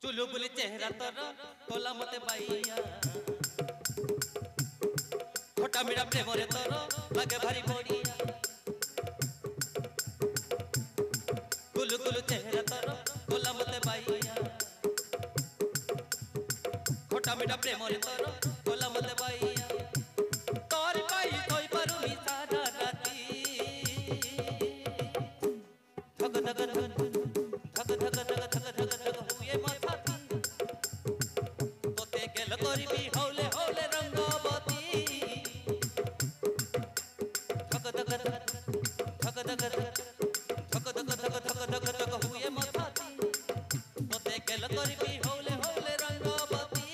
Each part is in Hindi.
चुलु बुली चेहरा तर कोला मते बाइया खोटा मीरा प्रेम रे तर लगे भारी बड़िया गुलु गुलु चेहरा तर कोला मते बाइया खोटा मीरा प्रेम रे तर कोला मते बाइया तोर पाई कोई परुनी सारा राती धक धक धक धक धक धक धक धक हुए माथाती तोते गेल करबी हौले हौले रंगवती धक धक धक धक धक धक धक धक धक हुए माथाती तोते गेल करबी हौले हौले रंगवती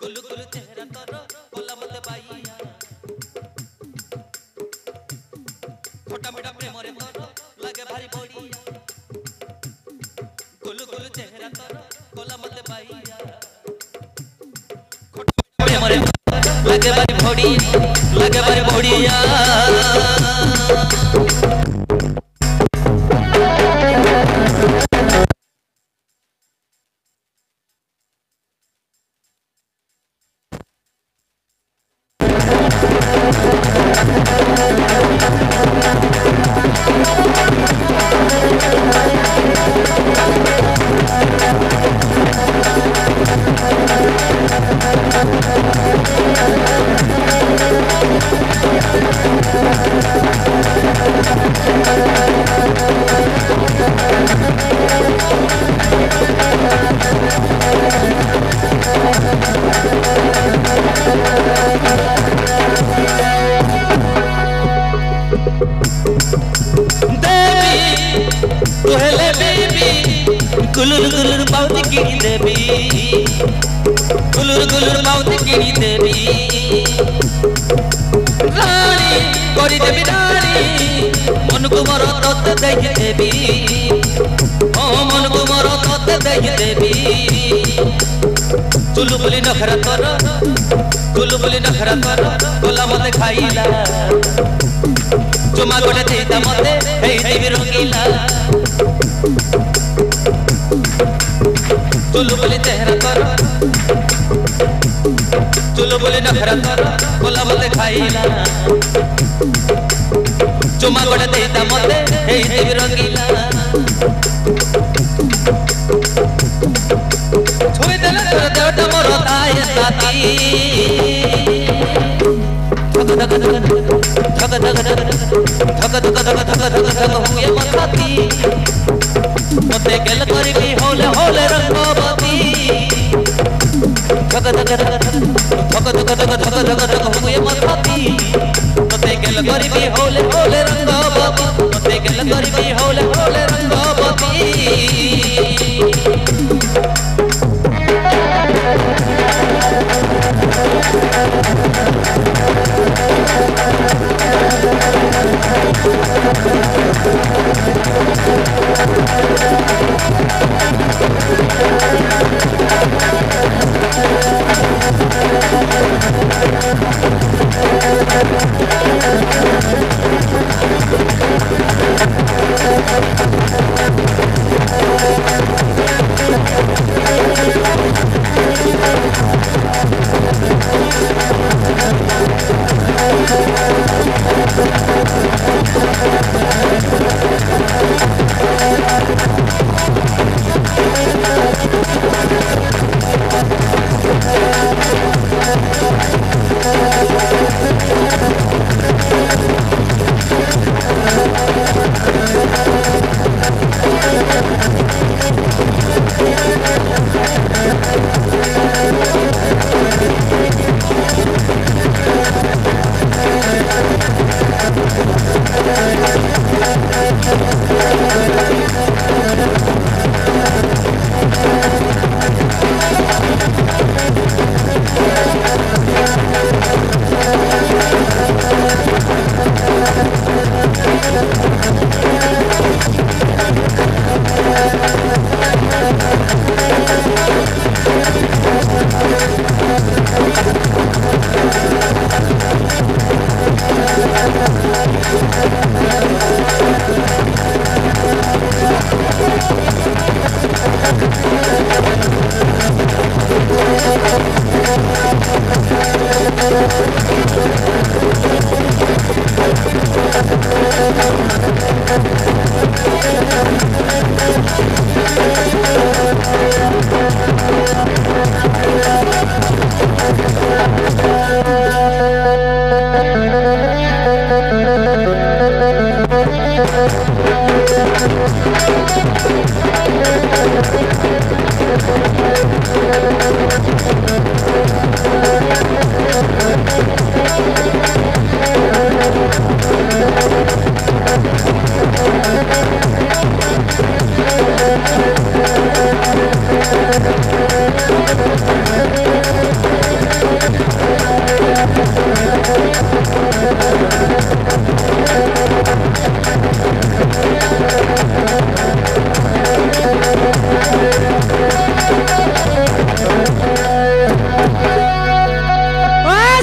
गुलु गुलु चेहरा तर कोला मते बाइया खोटा मीठा प्रेम रे तर लगे भारी बड़िया गुलु गुलु चेहरा तर कोला मते बाइया खोटा प्रेम रे लगे भारी बड़िया तुहले बेबी गुलुर गुलुर बाउती गिनी देवी गुलुर गुलुर बाउती गिनी देवी रानी करी देवी रानी मन को मोर तोते देई देवी ओ मन को मोर तोते देई देवी चुलबुली नखरा तर कोला मते खाइला चुमा गोटे देता मते हेई देवी रंगीला चुलबुली चेहरा तर चुलबुली नखरा तर कोला मते खाइला चुमा गोटे देता मते हेई देवी रंगीला छुई देले तोर देवता मोर ताय साथी धक धक धक धक हुए माथाती मते गेल करबी हौले हौले रंगवती धक धक हुए माथाती मते गेल करबी हौले हौले रंगवती मते गेल करबी हौले हौले रंगवती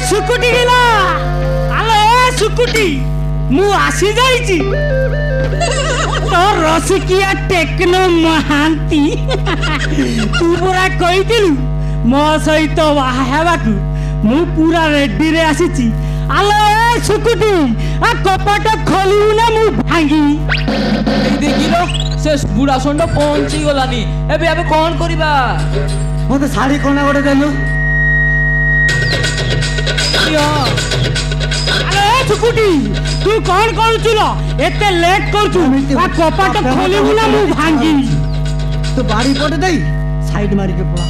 सुकुटी गिला आलो ए सुकुटी मु आसी जाईची तो रसिकिया टेक्नो महांती तू पूरा कहिथिलु मो सहित बाहा हेबाकू मु पूरा रेडी रे आसीची आलो ए सुकुटी आ कपट खोलिउ ना मु भांगी এই দেখিলো সে বুড়া ষণ্ড পৌঁছি গলানি এবে আমি কোন করিবা মতে শাড়ি কোনা গোটে দেলু अरे सुकुटी तू कौन करूचुलो एते लेट करचु आ कपाट खोलिबु ना मु भांगी तो बाड़ी पटे दई साइड मारी के पड़ा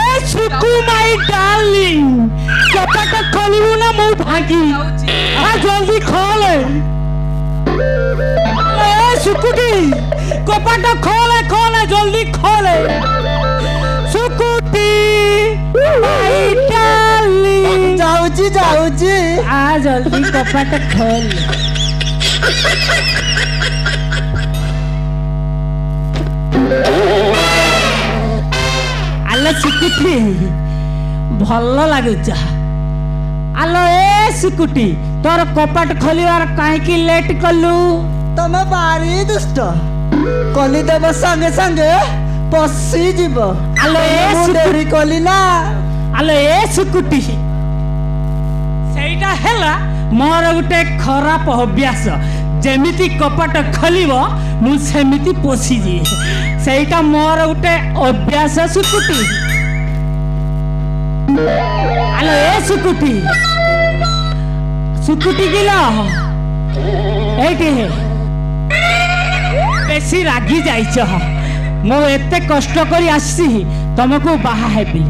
ए सुकु माय डार्लिंग कपाट खोलिबु ना मु भांगी आ जल्दी खोले ए सुकुटी कपाट खोले खोले जल्दी खोले सुकुटी माय डार्लिंग जाऊची जाऊची आ जल्दी कपाट खोल आलो सुकुटी भल लगुच आलो ए सुकुटी तोर कपाट खोलिवार काहे लेट कलु तमे बारी दुष्ट कली देव संगे संगे पसी जीव आलो ए सुकुटी कली ना आलो ए सुकुटी सेटा हेला मोर गुटे खराब अभ्यास जेमिति कपाट खोलिबो मु सेमिति पोसी जी सेटा मोर गुटे अभ्यास सुकुटी आलो ए सुकुटी सुकुटी गिला एटी हे बेसी रागी जाइछ मो एते कष्ट करी आसी तुमको बाहा हेबी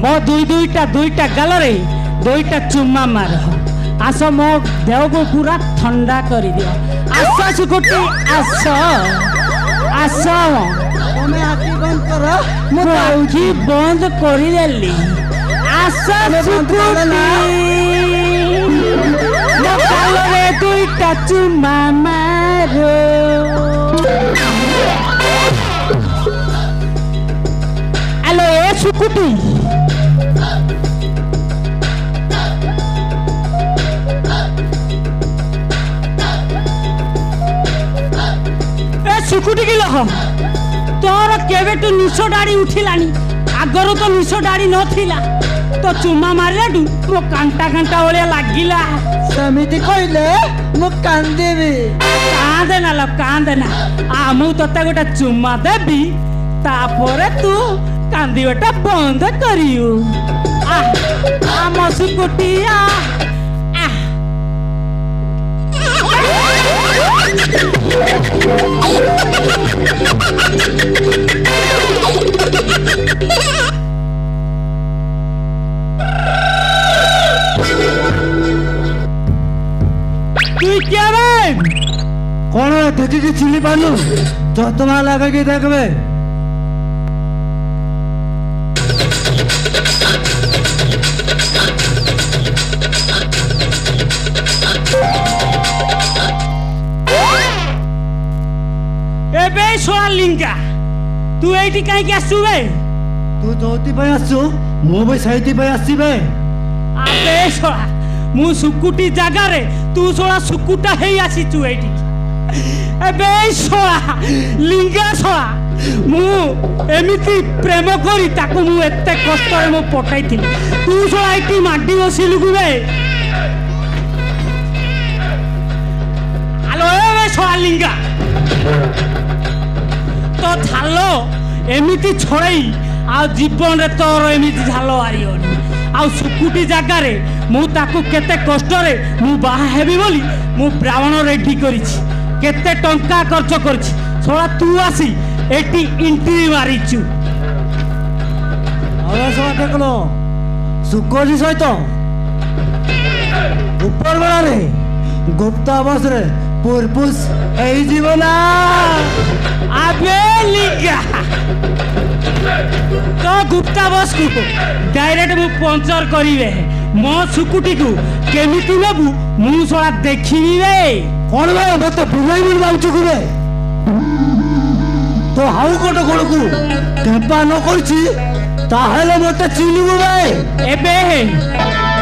मो दुईटा गालरे दुईटा चुम्मा मार आस मो देह को पूरा ठंडा कर दियो आस सुकुटी आस आस तमे आखी बंद कर मो आखी बंद करी देली आस सुकुटी मो गालरे दुईटा चुम्मा मारो आलो ए सुकुटी सुकुटी की लह तोर केबेटू निश डाड़ी उठिलानी आगर तो निश डाड़ी नथिला तो चुम्मा मारलाडू मो कांटा कांटा ओलिया लागिला समिति कहले मु कांदेबी कांदेना लो कांदेना आ मु तते गोटे चुम्मा देबी तापरे तू कांदीबेटा बंद करियो आ मो सुकुटी आ क्या कौन देखी कि चिली पानु तो तुम्हारा लगे कि देखबे एबे सोला लिंगा तू एठी काहे के आसुबे तू जोती पे आसु मो भी सहिति पे आसीबे आबे सोला मु सुकुटी जागा रे तू सोला सुकुटा हेई आसीचु एठी एबे सोला लिंगा सोला मु एमिति प्रेम करी ताको मु एते कष्ट रे मु पटाइथिली तू सोला एठी माडी बसिलु गुबे आलो एबे सोला लिंगा तो झालो एमिति छड़ई आ जीवन रे तोर एमिति झालो आरियोनी आ सुकुटी जागा रे मु ताकू केते कष्ट रे मु बाहा हेबी बोली मु ब्राह्मण रेडी करिछि केते टंका खर्च करछि শোনা তু আসি এটি ইন্ট্রি মারিছু আরে সব দেখলো সুকরি সহিত উপর বেড়ারে গুপ্তা বসরে পুরপুস এই জীবনা আবে লিগা তো গুপ্তা বস কু ডাইরেক্ট মু পঞ্চর করিবে মো সুকুটি কু কেমিতি নেবু মু শোনা দেখিবি রে কোন ভাই মতো বুঝাই বুঝ বাউচু কুবে তো হাউ কোট গোড়কু কেম্পা ন করছি তাহলে মতে চিনিবু ভাই এবে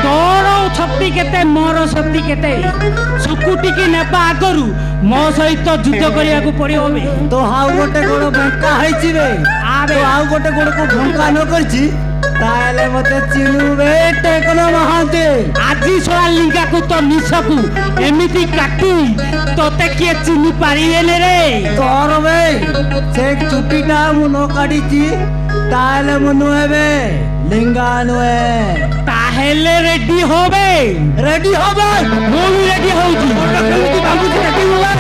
তোর শক্তি কেতে মোর শক্তি কেতে সুকুটি কি নেবা আগরু মো সহিত যুদ্ধ করিବାକୁ পড়িব বে তো হাউ গোটে গোড় বঙ্কা হইছি বে আবে তো হাউ গোটে গোড়কু বঙ্কা ন করছি তাহলে মতে চিনিবু বে টেকন মহান্তে আজি সোয়া লিঙ্গাকু তো নিশকু এমিতি কাটি তোতে কিয়ে চিনি পারিবেনে রে তোর বে সে চুটিটা মু ন কাটিছি তাহলে মু নুহেবে লিঙ্গা নুহে তাহলে রেডি হবে রেডি হবে ମୁଁ ବି ରେଡି ହଉଛି କେମିତି ଭାବୁଛି ରେଡି ହୁଏ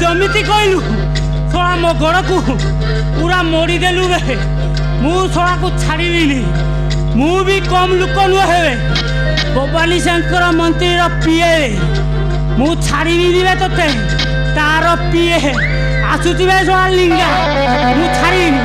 जमीती कहलु छोड़ा मो गोड़ को पूरा मोड़ी देलु बे मु छोड़ा को छाड़ीनी मु भी कम लुक नुहे भवानी शंकर मंत्री पीए मु छाड़ीनी बे तोते तार पीए आसुची बे छोड़ा लिंगा मु छाड़ीनी